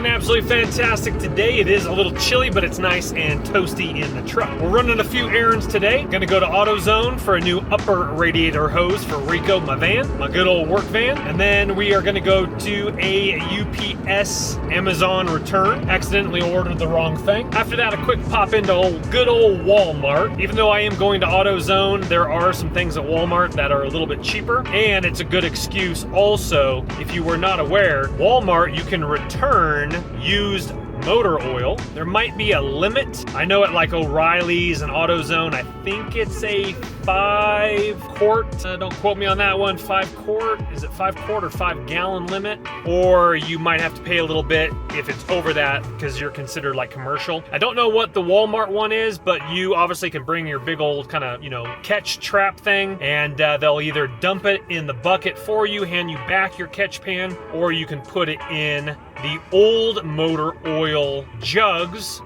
Doing absolutely fantastic today. It is a little chilly, but it's nice and toasty in the truck. We're running a few errands today. Gonna go to AutoZone for a new upper radiator hose for Rico, my van, my good old work van. And then we are gonna go to a UPS Amazon return. Accidentally ordered the wrong thing. After that, a quick pop into good old Walmart. Even though I am going to AutoZone, there are some things at Walmart that are a little bit cheaper, and it's a good excuse also. If you were not aware, Walmart, you can return used motor oil. There might be a limit. I know at like O'Reilly's and AutoZone, I think it's a 5 quart, don't quote me on that one, 5 quart, is it 5 quart or 5 gallon limit? Or you might have to pay a little bit if it's over that because you're considered like commercial. I don't know what the Walmart one is, but you obviously can bring your big old kind of, catch trap thing, and they'll either dump it in the bucket for you, hand you back your catch pan, or you can put it in the old motor oil jugs.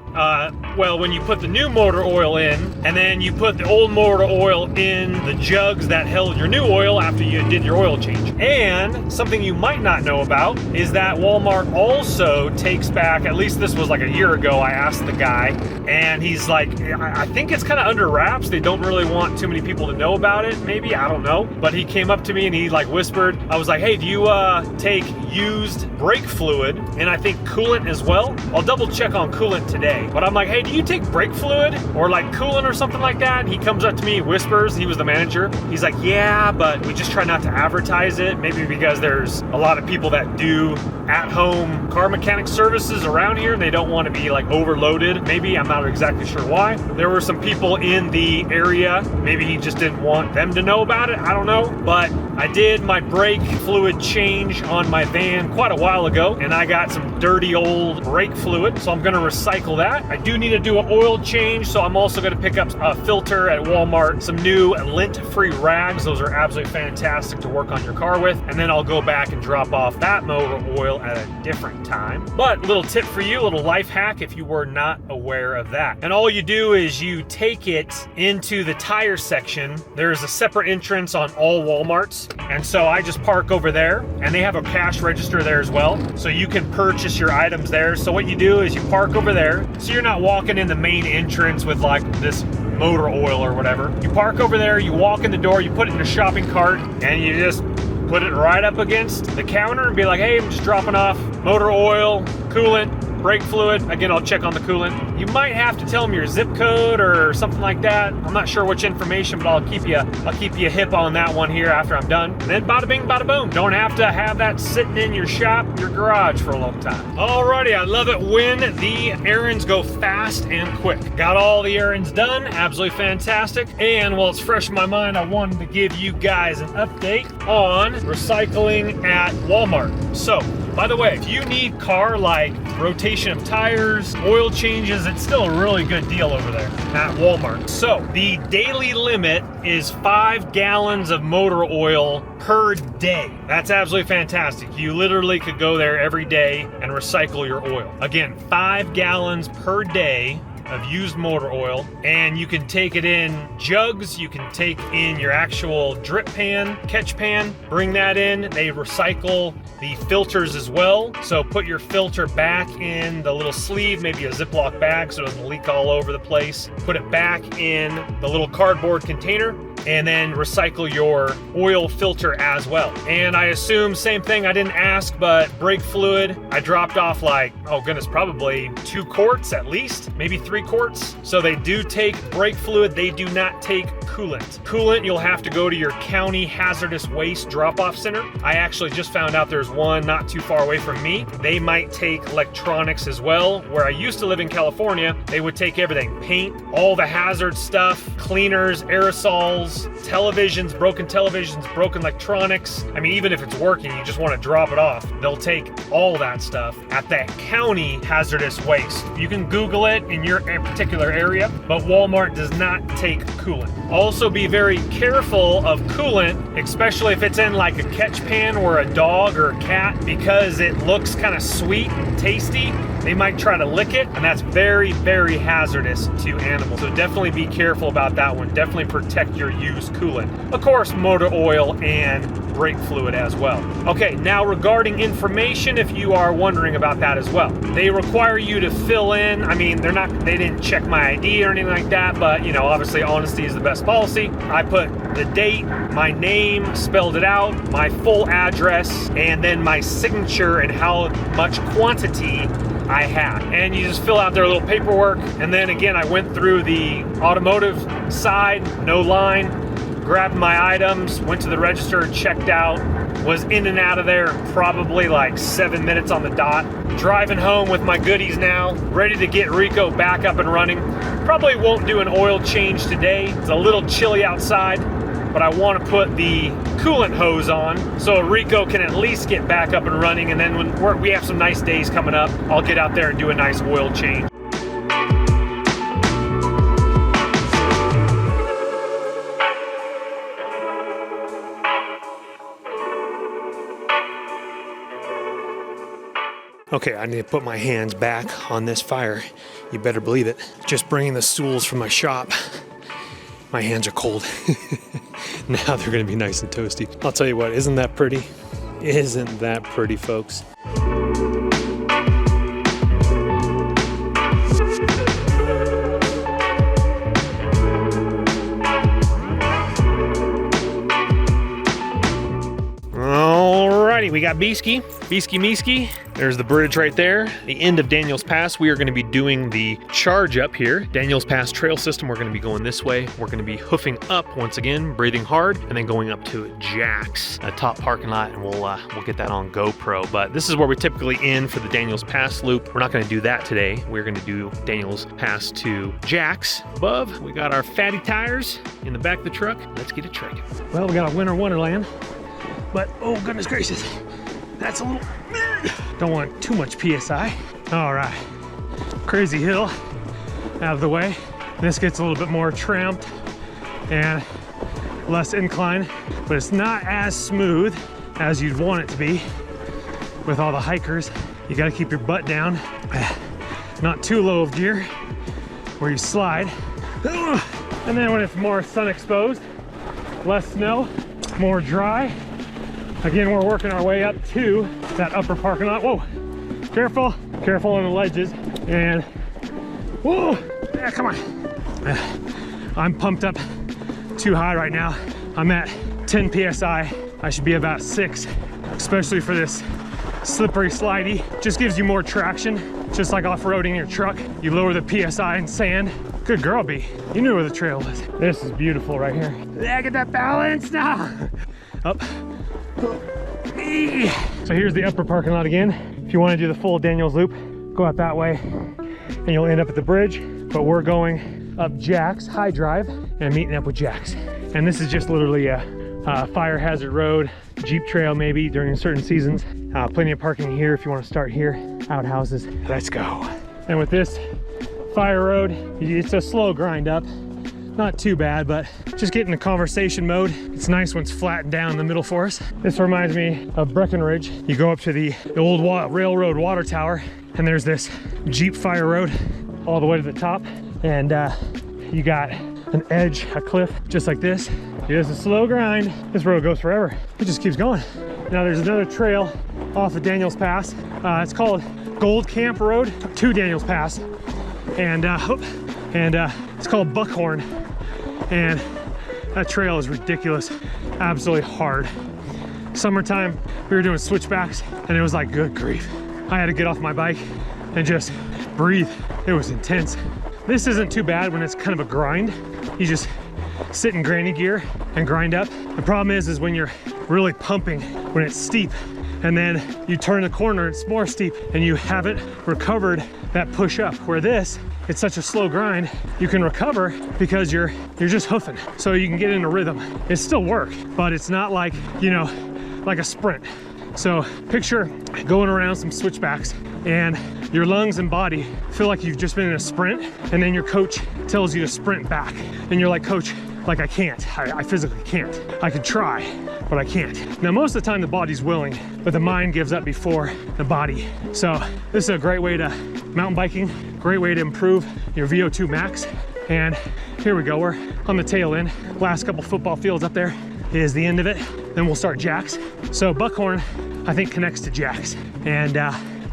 Well, when you put the new motor oil in, and then you put the old motor oil in the jugs that held your new oil after you did your oil change. And something you might not know about is that Walmart also takes back, at least this was like a year ago, I asked the guy, and he's like, I think it's kind of under wraps. They don't really want too many people to know about it, maybe, I don't know. But he came up to me and he like whispered, I was like, hey, do you take used brake fluid and I think coolant as well? I'll double check on coolant today. But I'm like, hey, do you take brake fluid or like coolant or something like that? And he comes up to me, whispers, he was the manager. He's like, yeah, but we just try not to advertise it. Maybe because there's a lot of people that do at-home car mechanic services around here and they don't want to be like overloaded. Maybe, I'm not exactly sure why. There were some people in the area. Maybe he just didn't want them to know about it. I don't know. But I did my brake fluid change on my van quite a while ago, and I got some dirty old brake fluid. So I'm going to recycle that. I do need to do an oil change, so I'm also going to pick up a filter at Walmart, some new lint-free rags. Those are absolutely fantastic to work on your car with. And then I'll go back and drop off that motor oil at a different time. But little tip for you, little life hack if you were not aware of that. And all you do is you take it into the tire section. There's a separate entrance on all Walmarts. And so I just park over there, and they have a cash register there as well. So you can purchase your items there. So what you do is you park over there. So you're not walking in the main entrance with like this motor oil or whatever. You park over there, you walk in the door, you put it in a shopping cart, and you just put it right up against the counter and be like, hey, I'm just dropping off motor oil, coolant, brake fluid. Again, I'll check on the coolant. You might have to tell them your zip code or something like that. I'm not sure which information, but I'll keep you hip on that one here after I'm done. And then bada bing, bada boom. Don't have to have that sitting in your shop, your garage for a long time. Alrighty, I love it when the errands go fast and quick. Got all the errands done, absolutely fantastic. And while it's fresh in my mind, I wanted to give you guys an update on recycling at Walmart. So, by the way, if you need car like rotation of tires, oil changes, it's still a really good deal over there at Walmart. So the daily limit is 5 gallons of motor oil per day. That's absolutely fantastic. You literally could go there every day and recycle your oil. Again, 5 gallons per day of used motor oil, and you can take it in jugs, you can take in your actual drip pan, catch pan, bring that in. They recycle the filters as well, so put your filter back in the little sleeve, maybe a Ziploc bag so it doesn't leak all over the place. Put it back in the little cardboard container, and then recycle your oil filter as well. And I assume same thing, I didn't ask, but brake fluid, I dropped off like, oh goodness, probably 2 quarts at least, maybe 3 quarts. So they do take brake fluid, they do not take coolant. Coolant, you'll have to go to your county hazardous waste drop-off center. I actually just found out there's one not too far away from me. They might take electronics as well. Where I used to live in California, they would take everything, paint, all the hazard stuff, cleaners, aerosols, televisions, broken electronics. I mean, even if it's working, you just want to drop it off. They'll take all that stuff at that county hazardous waste. You can Google it in your particular area, but Walmart does not take coolant. Also be very careful of coolant, especially if it's in like a catch pan or a dog or a cat, because it looks kind of sweet and tasty. they might try to lick it, and that's very, very hazardous to animals. So definitely be careful about that one. Definitely protect your used coolant. Of course, motor oil and brake fluid as well. Okay, now regarding information, if you are wondering about that as well, they require you to fill in. I mean, they didn't check my ID or anything like that, but you know, obviously honesty is the best policy. I put the date, my name, spelled it out, my full address, and then my signature and how much quantity I had. And you just fill out their little paperwork. And then again, I went through the automotive side, no line, grabbed my items, went to the register, checked out, was in and out of there probably like 7 minutes on the dot. Driving home with my goodies now, ready to get Rico back up and running. Probably won't do an oil change today. It's a little chilly outside, but I want to put the coolant hose on so Rico can at least get back up and running. And then when we have some nice days coming up, I'll get out there and do a nice oil change. Okay, I need to put my hands back on this fire. You better believe it. Just bringing the stools from my shop. My hands are cold. Now they're gonna be nice and toasty. I'll tell you what, isn't that pretty? Isn't that pretty, folks? Alrighty, we got Beesky Meesky. There's the bridge right there, the end of Daniels Pass. We are going to be doing the charge up here. Daniels Pass trail system, we're going to be going this way. We're going to be hoofing up once again, breathing hard, and then going up to Jack's, a top parking lot, and we'll get that on GoPro. But this is where we typically end for the Daniels Pass loop. We're not going to do that today. We're going to do Daniels Pass to Jack's. Above, we got our fatty tires in the back of the truck. Let's get it trekking. Well, we got a winter wonderland, but oh goodness gracious, that's a little, don't want too much PSI. All right, crazy hill out of the way. This gets a little bit more tramped and less incline, but it's not as smooth as you'd want it to be with all the hikers. You got to keep your butt down, not too low of gear where you slide. And then when it's more sun exposed, less snow, more dry. Again, we're working our way up to that upper parking lot. Whoa, careful on the ledges. And whoa, yeah, come on. I'm pumped up too high right now. I'm at 10 PSI. I should be about 6, especially for this slippery slidey. Just gives you more traction, just like off-roading your truck. You lower the PSI in sand. Good girl, B. You knew where the trail was. This is beautiful right here. Yeah, get that balance now. Up. So here's the upper parking lot again. If you want to do the full Daniels loop, go out that way and you'll end up at the bridge. But we're going up Jack's High Drive and meeting up with Jack's. And this is just literally a fire hazard road, Jeep trail maybe during certain seasons. Plenty of parking here if you want to start here. Outhouses. Let's go. And with this fire road, it's a slow grind up. Not too bad, but just get in the conversation mode. It's nice when it's flattened down in the middle for us. This reminds me of Breckenridge. You go up to the old railroad water tower, and there's this Jeep fire road all the way to the top. And you got an edge, a cliff, just like this. It is a slow grind. This road goes forever. It just keeps going. Now there's another trail off of Daniels Pass. It's called Gold Camp Road to Daniels Pass. And it's called Buckhorn. And that trail is ridiculous, absolutely hard. Summertime, we were doing switchbacks and it was like, good grief. I had to get off my bike and just breathe. It was intense. This isn't too bad when it's kind of a grind. You just sit in granny gear and grind up. The problem is when you're really pumping, when it's steep, and then you turn the corner, it's more steep, and you haven't recovered that push up. Where this, it's such a slow grind, you can recover because you're just hoofing. So you can get in a rhythm. It's still work, but it's not like, you know, like a sprint. So picture going around some switchbacks and your lungs and body feel like you've just been in a sprint, and then your coach tells you to sprint back. And you're like, coach, like I can't, I physically can't. I could try, but I can't. Now, most of the time the body's willing, but the mind gives up before the body. So this is a great way to mountain biking, great way to improve your VO2 max. And here we go, we're on the tail end. Last couple football fields up there is the end of it. Then we'll start jacks. So Buckhorn, I think, connects to jacks. And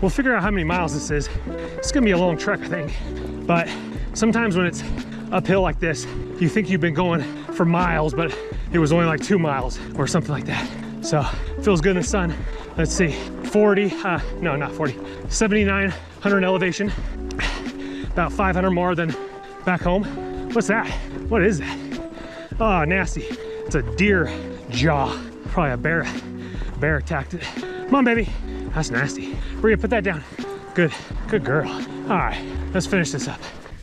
we'll figure out how many miles this is. It's gonna be a long trek, I think. But sometimes when it's uphill like this, you think you've been going for miles, but it was only like 2 miles or something like that. So feels good in the sun. Let's see, 40, no, not 40, 7,900 elevation, about 500 more than back home. What's that? What is that? Oh, nasty. It's a deer jaw. Probably a bear attacked it. Come on, baby. That's nasty. Bria, put that down. Good, good girl. All right, let's finish this up.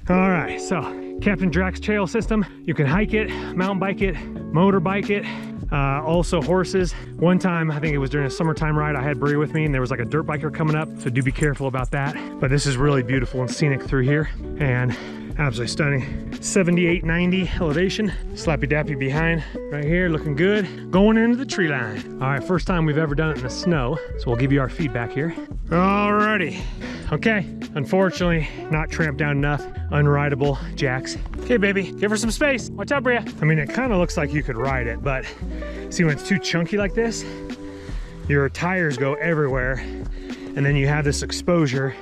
All right, so Captain Drax trail system. You can hike it, mountain bike it, motorbike it, also horses. One time, I think it was during a summertime ride, I had Bria with me and there was like a dirt biker coming up, so do be careful about that. But this is really beautiful and scenic through here and absolutely stunning. 78, 90 elevation, slappy dappy behind right here, looking good. Going into the tree line. All right, first time we've ever done it in the snow, so we'll give you our feedback here. Alrighty, okay, unfortunately not tramped down enough, unrideable jacks. Okay, baby, give her some space. Watch out, Bria. I mean, it kind of looks like you could ride it, but see, when it's too chunky like this, your tires go everywhere, and then you have this exposure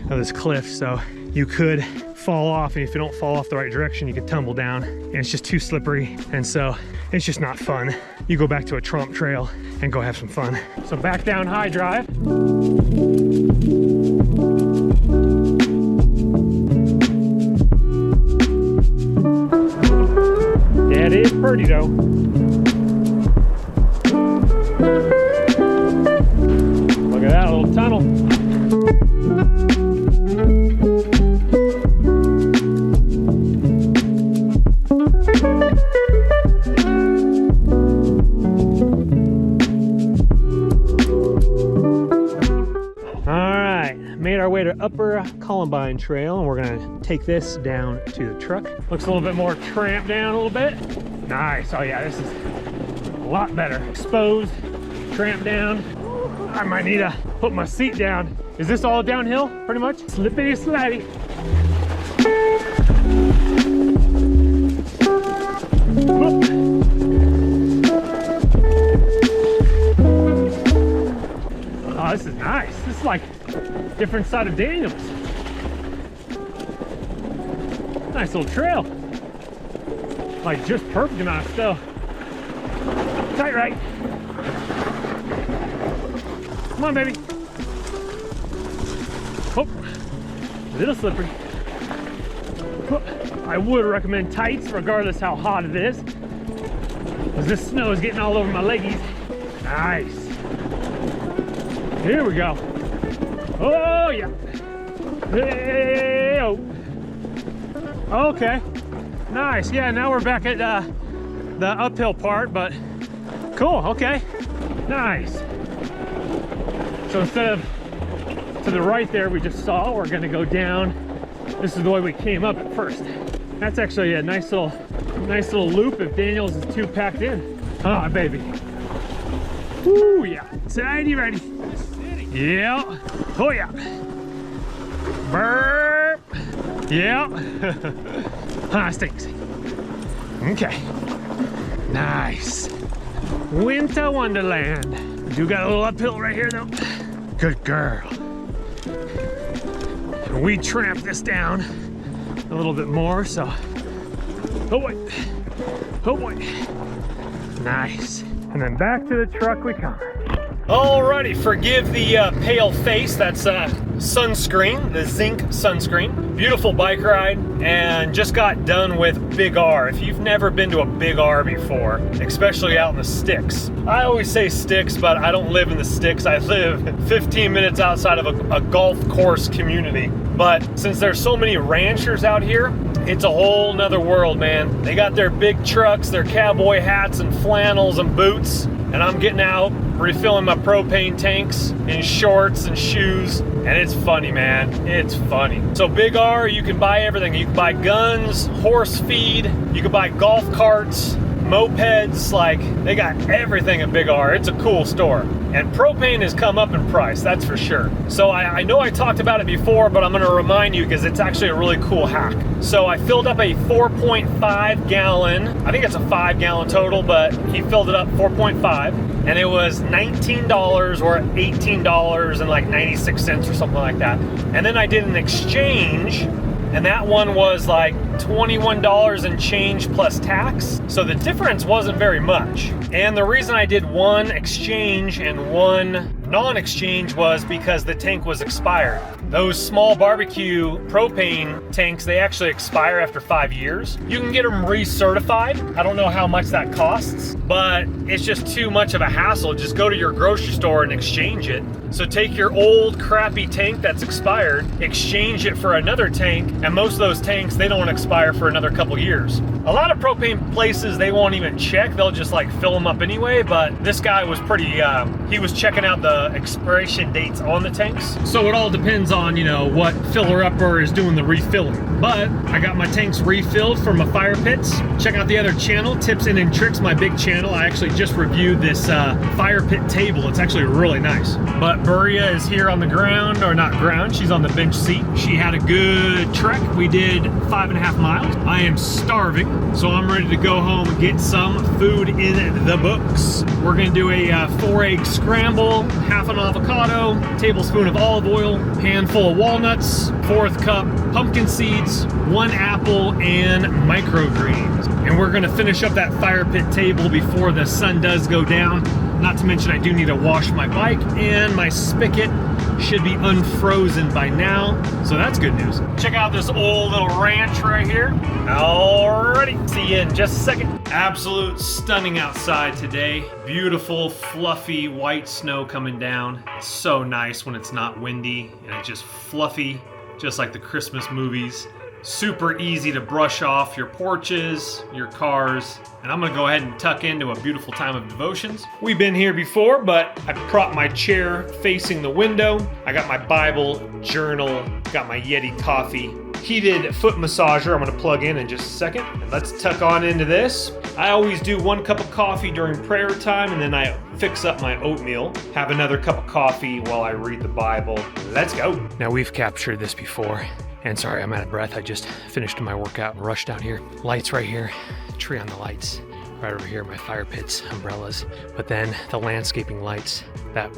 of this cliff, so you could fall off, and if you don't fall off the right direction, you could tumble down, and it's just too slippery, and so it's just not fun. You go back to a Trump trail and go have some fun. So back down high drive. Yeah, it is pretty though. Look at that little tunnel. Made our way to Upper Columbine Trail, and we're gonna take this down to the truck. Looks a little bit more tramped down a little bit. Nice. Oh yeah, this is a lot better. Exposed, tramped down. I might need to put my seat down. Is this all downhill, pretty much? Slippity slidey. Oh, this is nice. This is like different side of Daniels. Nice little trail. Like just perfect amount of snow. Tight right. Come on, baby. Oh, a little slippery. I would recommend tights regardless how hot it is, because this snow is getting all over my leggies. Nice. Here we go. Oh yeah. Hey, oh. Okay. Nice. Yeah, now we're back at the uphill part, but cool. Okay. Nice. So instead of to the right there we just saw, we're gonna go down. This is the way we came up at first. That's actually a nice little loop if Daniels is too packed in. Ah, baby. Woo, yeah. Tidy ready. Yeah. Oh yeah. Burp. Yeah. Ah, stinks. Okay. Nice. Winter Wonderland. You got a little uphill right here though. Good girl. We tramped this down a little bit more, so. Oh boy. Oh boy. Nice. And then back to the truck we come. Alrighty, forgive the pale face. That's sunscreen, the zinc sunscreen. Beautiful bike ride, and just got done with Big R. If you've never been to a Big R before, especially out in the sticks. I always say sticks, but I don't live in the sticks. I live 15 minutes outside of a golf course community. But since there's so many ranchers out here, it's a whole nother world, man. They got their big trucks, their cowboy hats and flannels and boots, and I'm getting out, refilling my propane tanks in shorts and shoes, and it's funny, man. It's funny. So Big R, you can buy everything. You can buy guns, horse feed, you can buy golf carts, mopeds, like they got everything at Big R. It's a cool store. And propane has come up in price, that's for sure. So I know I talked about it before, but I'm gonna remind you because it's actually a really cool hack. So I filled up a 4.5 gallon, I think it's a 5 gallon total, but he filled it up 4.5, and it was $19 or $18 and like 96 cents or something like that. And then I did an exchange, and that one was like $21 and change plus tax. So the difference wasn't very much. And the reason I did one exchange and one non-exchange was because the tank was expired. Those small barbecue propane tanks, they actually expire after 5 years. You can get them recertified. I don't know how much that costs, but it's just too much of a hassle. Just go to your grocery store and exchange it. So take your old crappy tank that's expired, exchange it for another tank, and most of those tanks, they don't expire for another couple years. A lot of propane places, they won't even check. They'll just like fill them up anyway, but this guy was pretty, he was checking out the expiration dates on the tanks. So it all depends on, you know, what filler upper is doing the refilling. But I got my tanks refilled for my fire pits. Check out the other channel, Tips and Tricks, my big channel. I actually just reviewed this fire pit table. It's actually really nice. But Berea is here on the ground, or not ground, she's on the bench seat. She had a good trek. We did 5.5 miles. I am starving, so I'm ready to go home and get some food in the books. We're gonna do a 4-egg scramble, half an avocado, tablespoon of olive oil, handful of walnuts, 1/4 cup pumpkin seeds, 1 apple, and microgreens. And we're gonna finish up that fire pit table before the sun does go down. Not to mention I do need to wash my bike, and my spigot should be unfrozen by now, so that's good news. Check out this old little ranch right here. Alrighty, see you in just a second. Absolute stunning outside today. Beautiful, fluffy white snow coming down. It's so nice when it's not windy and it's just fluffy, just like the Christmas movies. Super easy to brush off your porches, your cars, and I'm gonna go ahead and tuck into a beautiful time of devotions. We've been here before, but I propped my chair facing the window. I got my Bible, journal, got my Yeti coffee, heated foot massager I'm gonna plug in just a second. And let's tuck on into this. I always do 1 cup of coffee during prayer time, and then I fix up my oatmeal, have another cup of coffee while I read the Bible. Let's go. Now we've captured this before. And sorry, I'm out of breath. I just finished my workout and rushed out here. Lights right here, tree on the lights. Right over here, my fire pits, umbrellas. But then the landscaping lights that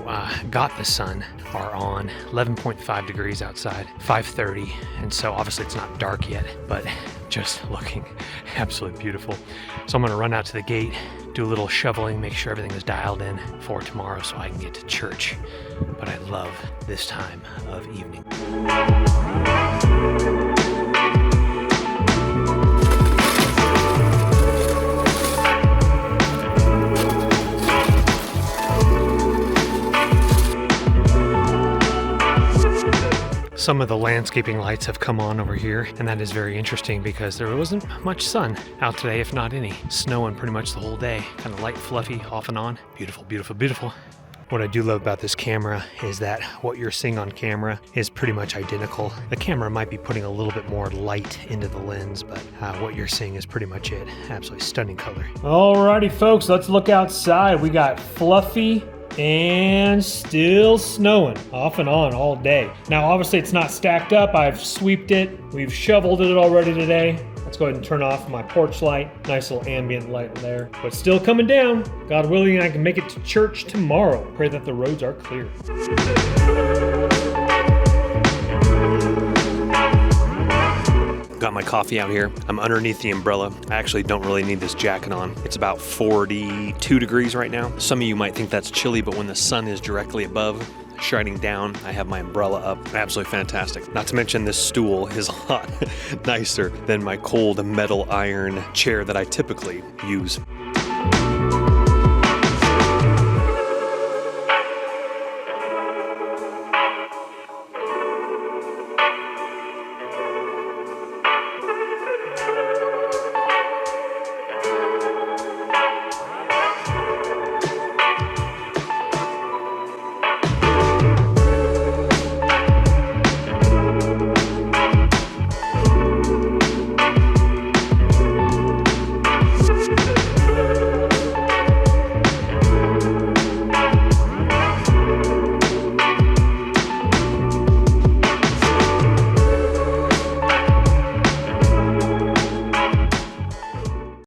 got the sun are on. 11.5 degrees outside, 5:30. And so obviously it's not dark yet, but just looking absolutely beautiful. So I'm gonna run out to the gate, do a little shoveling, make sure everything is dialed in for tomorrow so I can get to church. But I love this time of evening. Some of the landscaping lights have come on over here, and that is very interesting because there wasn't much sun out today, if not any. Snowing pretty much the whole day, kind of light, fluffy, off and on. Beautiful, beautiful, beautiful. What I do love about this camera is that what you're seeing on camera is pretty much identical. The camera might be putting a little bit more light into the lens, but what you're seeing is pretty much it. Absolutely stunning color. Alrighty folks, let's look outside. We got fluffy and still snowing off and on all day. Now obviously it's not stacked up. I've sweeped it. We've shoveled it already today. Let's go ahead and turn off my porch light. Nice little ambient light there. But still coming down. God willing, I can make it to church tomorrow. Pray that the roads are clear. Got my coffee out here. I'm underneath the umbrella. I actually don't really need this jacket on. It's about 42 degrees right now. Some of you might think that's chilly, but when the sun is directly above, shining down, I have my umbrella up. Absolutely fantastic. Not to mention this stool is a lot nicer than my cold metal iron chair that I typically use.